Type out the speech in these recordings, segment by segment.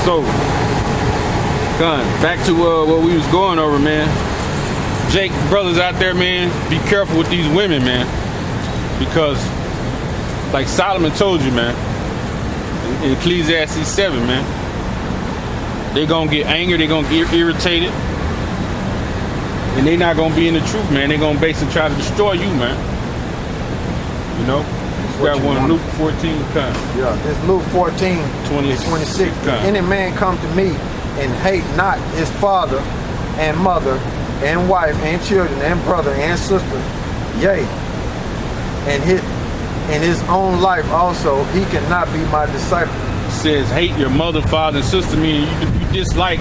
So, back to what we was going over, man. Jake, brothers out there, man, be careful with these women, man. Because, like Solomon told you, man, in Ecclesiastes 7, man, they gonna get angry, they gonna get irritated, and they not gonna be in the truth, man. They gonna basically try to destroy you, man. You know? You got one, Luke 14, Yeah, it's Luke 14, 26. If any man come to me and hate not his father and mother and wife and children and brother and sister, yea, and his own life also, he cannot be my disciple. It says hate your mother, father, and sister, meaning you dislike,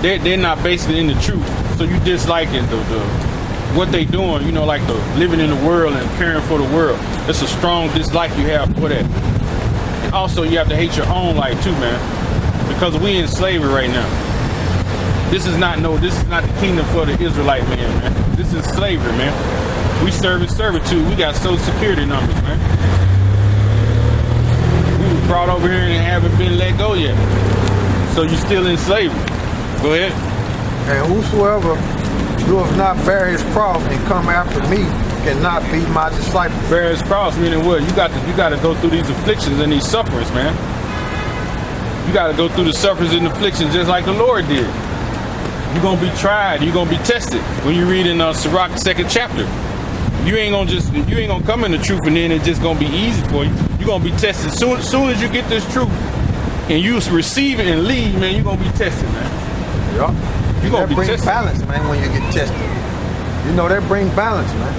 they're not basically in the truth. So you dislike it, what they doing, you know, like the living in the world and caring for the world. It's a strong dislike you have for that. And also you have to hate your own life too, man. Because we in slavery right now. This is not the kingdom for the Israelite man. This is slavery, man. We serve in servitude. We got social security numbers, man. We were brought over here and haven't been let go yet. So you're still in slavery. Go ahead. And whosoever doeth not bear his cross and come after me cannot be my disciple. Bear his cross meaning what? You got to go through these afflictions and these sufferings, man. You got to go through the sufferings and afflictions just like the Lord did. You're gonna be tried. You're gonna be tested. When you read in Sirach 2nd chapter, you ain't gonna come in the truth and then it's just gonna be easy for you. You're gonna be tested. Soon as you get this truth and you receive it and leave, man, you're gonna be tested, man. Yeah. You're gonna be tested. That brings balance, man, when you get tested. You know, that brings balance, man.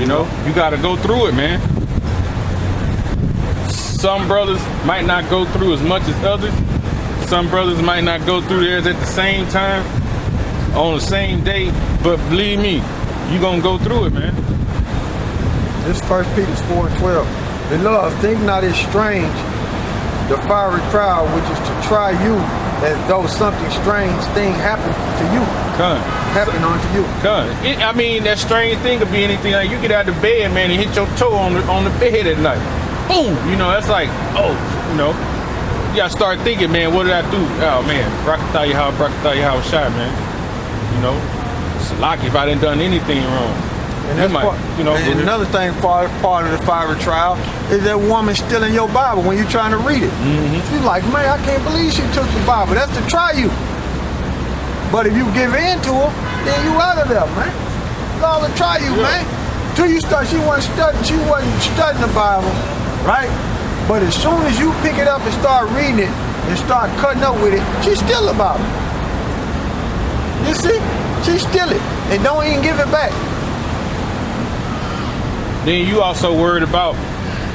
You know, you gotta go through it, man. Some brothers might not go through as much as others. Some brothers might not go through theirs at the same time, on the same day, but believe me, you're gonna go through it, man. This 1 Peter 4:12. Beloved, think not it strange, the fiery trial which is to try you, as though something strange thing happened to you. Happen unto you. I mean, that strange thing could be anything. Like you get out of bed, man, and hit your toe on the bed at night. Boom! You know, that's like, oh, you know. You gotta start thinking, man, what did I do? Oh man, Brakatah how shot, man. You know, it's lucky if I didn't done anything wrong. And that's part, you know. And another thing, part of the fiery trial is that woman stealing your Bible when you're trying to read it. Mm-hmm. She's like, man, I can't believe she took the Bible. That's to try you. But if you give in to her, then you out of there, man. It's all to try you, man. Till you start, she wasn't studying the Bible, right? But as soon as you pick it up and start reading it and start cutting up with it, she steal the Bible. You see? She steal it and don't even give it back. Then you also worried about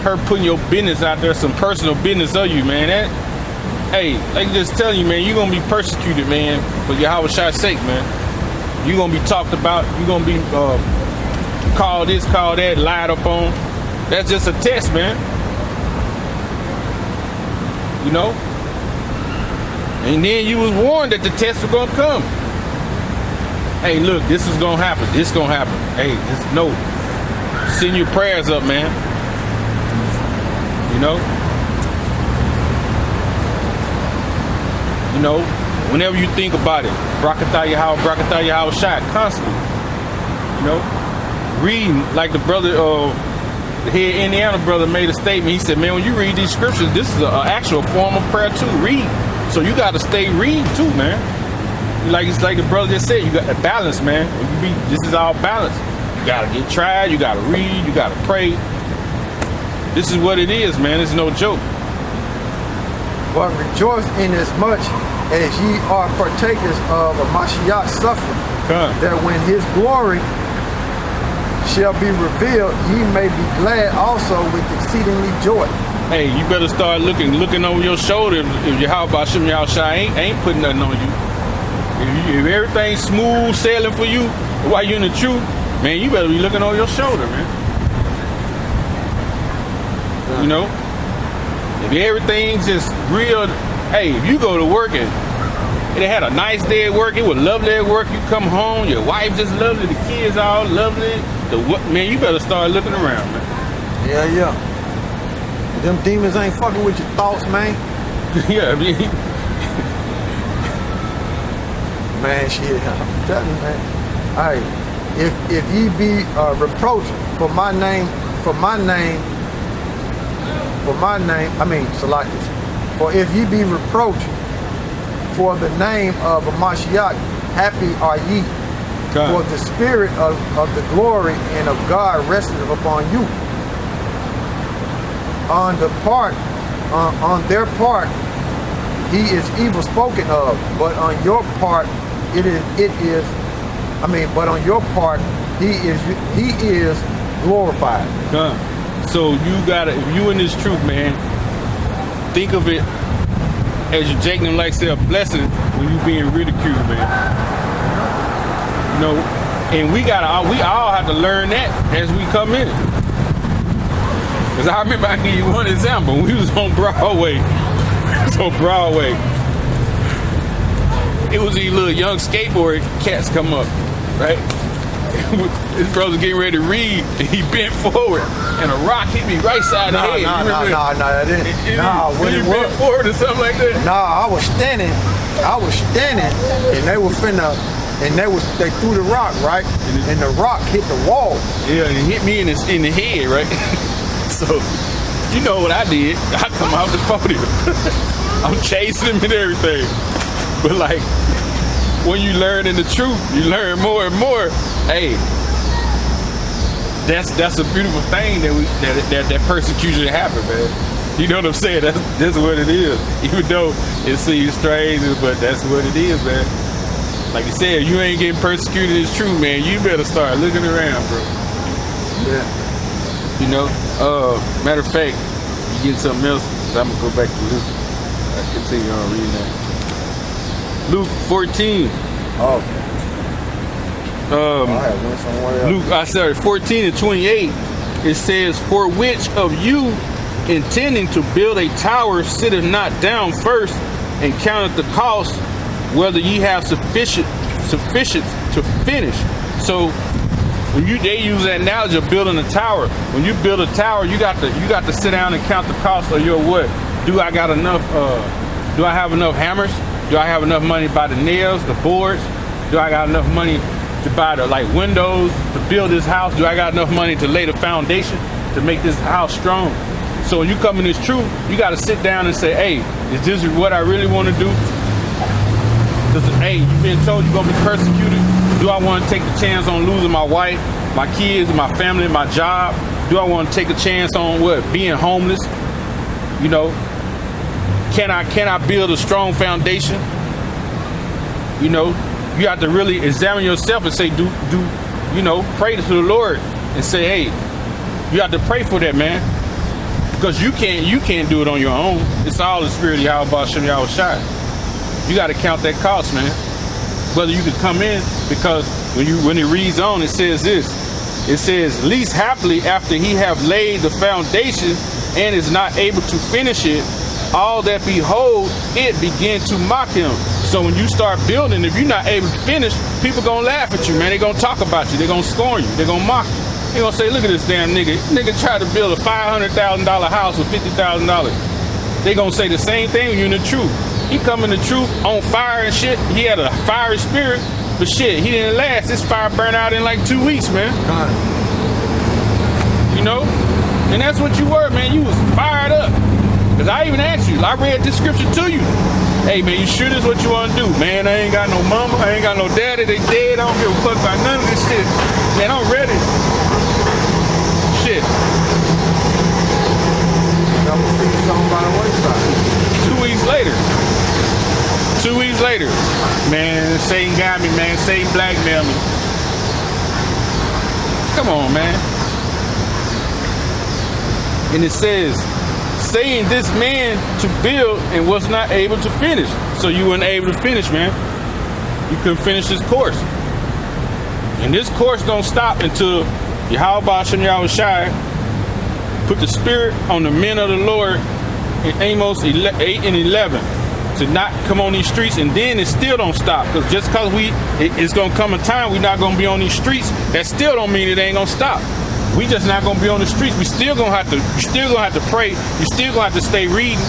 her putting your business out there, some personal business of you, man. Hey, like just telling you, man, you're going to be persecuted, man, for Yahweh Shai's sake, man. You're going to be talked about. You're going to be called this, called that, lied upon. That's just a test, man. You know? And then you was warned that the test was going to come. Hey, look, this is going to happen. This going to happen. Hey, just know. Send your prayers up, man. You know? You know, whenever you think about it, Brakatah Yahweh Shai, constantly. You know? Reading, like the brother, the head Indiana brother made a statement. He said, man, when you read these scriptures, this is an actual form of prayer too. Read. So you got to stay reading too, man. Like it's like the brother just said, you got to balance, man. This is all balance. You got to get tried. You got to read. You got to pray. This is what it is, man. It's no joke. But rejoice in as much as ye are partakers of a Mashiach's suffering, that when his glory shall be revealed, ye may be glad also with exceedingly joy. Hey, you better start looking over your shoulder if Yahweh Bashim Yahushua ain't putting nothing on you. If everything's smooth sailing for you while you're in the truth, man, you better be looking over your shoulder, man. You know? If everything's just real, hey, if you go to work and it had a nice day at work, it was lovely at work, you come home, your wife just lovely, the kids all lovely, man, you better start looking around, man. Yeah. Them demons ain't fucking with your thoughts, man. Yeah, I mean, man, shit, I'm telling you, man. Hey, if ye be reproached for my name, I mean, Salakis. For if ye be reproached for the name of Mashiach, happy are ye. God. For the spirit of the glory and of God resteth upon you. On their part, he is evil spoken of, but on your part, but on your part, he is glorified. God. So you gotta, if you in this truth, man, think of it as you taking them like say a blessing when you being ridiculed, man. You know, and we all have to learn that as we come in. Cause I remember, I give you one example. We was on Broadway. It was these little young skateboard cats come up, right? This brother getting ready to read, and he bent forward, and a rock hit me right side of the head. That didn't. When he bent forward or something like that. I was standing, and they were finna. And they threw the rock, right? And the rock hit the wall. Yeah, and it hit me in the head, right? So, you know what I did. I come off the podium. I'm chasing him and everything. But like, when you learn in the truth, you learn more and more. Hey, that's a beautiful thing that persecution happened, man. You know what I'm saying? That's what it is. Even though it seems strange, but that's what it is, man. Like you said, you ain't getting persecuted, it's true, man. You better start looking around, bro. Yeah. You know? Matter of fact, you get something else, so I'm gonna go back to Luke. I continue on reading that. Luke 14. Oh. I went somewhere else. Luke, 14 and 28. It says, "For which of you intending to build a tower sitteth not down first and counteth the cost, whether ye have sufficient to finish?" So when they use that analogy of building a tower. When you build a tower, you got to sit down and count the cost of your what? Do I got enough? Do I have enough hammers? Do I have enough money to buy the nails, the boards? Do I got enough money to buy the windows to build this house? Do I got enough money to lay the foundation to make this house strong? So when you come in this truth, you got to sit down and say, "Hey, is this what I really want to do? Hey, you've been told you're going to be persecuted. Do I want to take the chance on losing my wife, my kids, my family, my job? Do I want to take a chance on being homeless? You know, can I build a strong foundation?" You know, you have to really examine yourself and say, pray to the Lord and say, hey, you have to pray for that, man. Because you can't do it on your own. It's all the spirit of Yahweh Shem Yahweh Shai. You got to count that cost, man. Whether you could come in, because when it reads on, it says this. It says, "Least happily after he have laid the foundation and is not able to finish it, all that behold it begin to mock him." So when you start building, if you're not able to finish, people gonna laugh at you, man. They gonna talk about you. They gonna scorn you. They gonna mock you. They gonna say, "Look at this damn nigga. Nigga tried to build a $500,000 house with $50,000. They gonna say the same thing when you're in the truth. He come in the truth on fire and shit. He had a fiery spirit, but shit, he didn't last. This fire burned out in like 2 weeks, man. You know? And that's what you were, man. You was fired up. Because I even asked you, I read this scripture to you. Hey, man, you sure this is what you want to do? Man, I ain't got no mama. I ain't got no daddy. They dead. I don't give a fuck about none of this shit. Man, I'm ready. Shit. I'm gonna see something by the wayside. 2 weeks later. 2 weeks later. Man, Satan got me, man. Satan blackmailed me. Come on, man. And it says, saying this man to build and was not able to finish. So you weren't able to finish, man. You couldn't finish this course. And this course don't stop until Yahweh Shem Yahweh Shai put the spirit on the men of the Lord in Amos 8 and 11 to not come on these streets. And then it still don't stop, because just because it's gonna come a time we're not gonna be on these streets, that still don't mean it ain't gonna stop. We just not gonna be on the streets. You still gonna have to pray. You still gonna have to stay reading.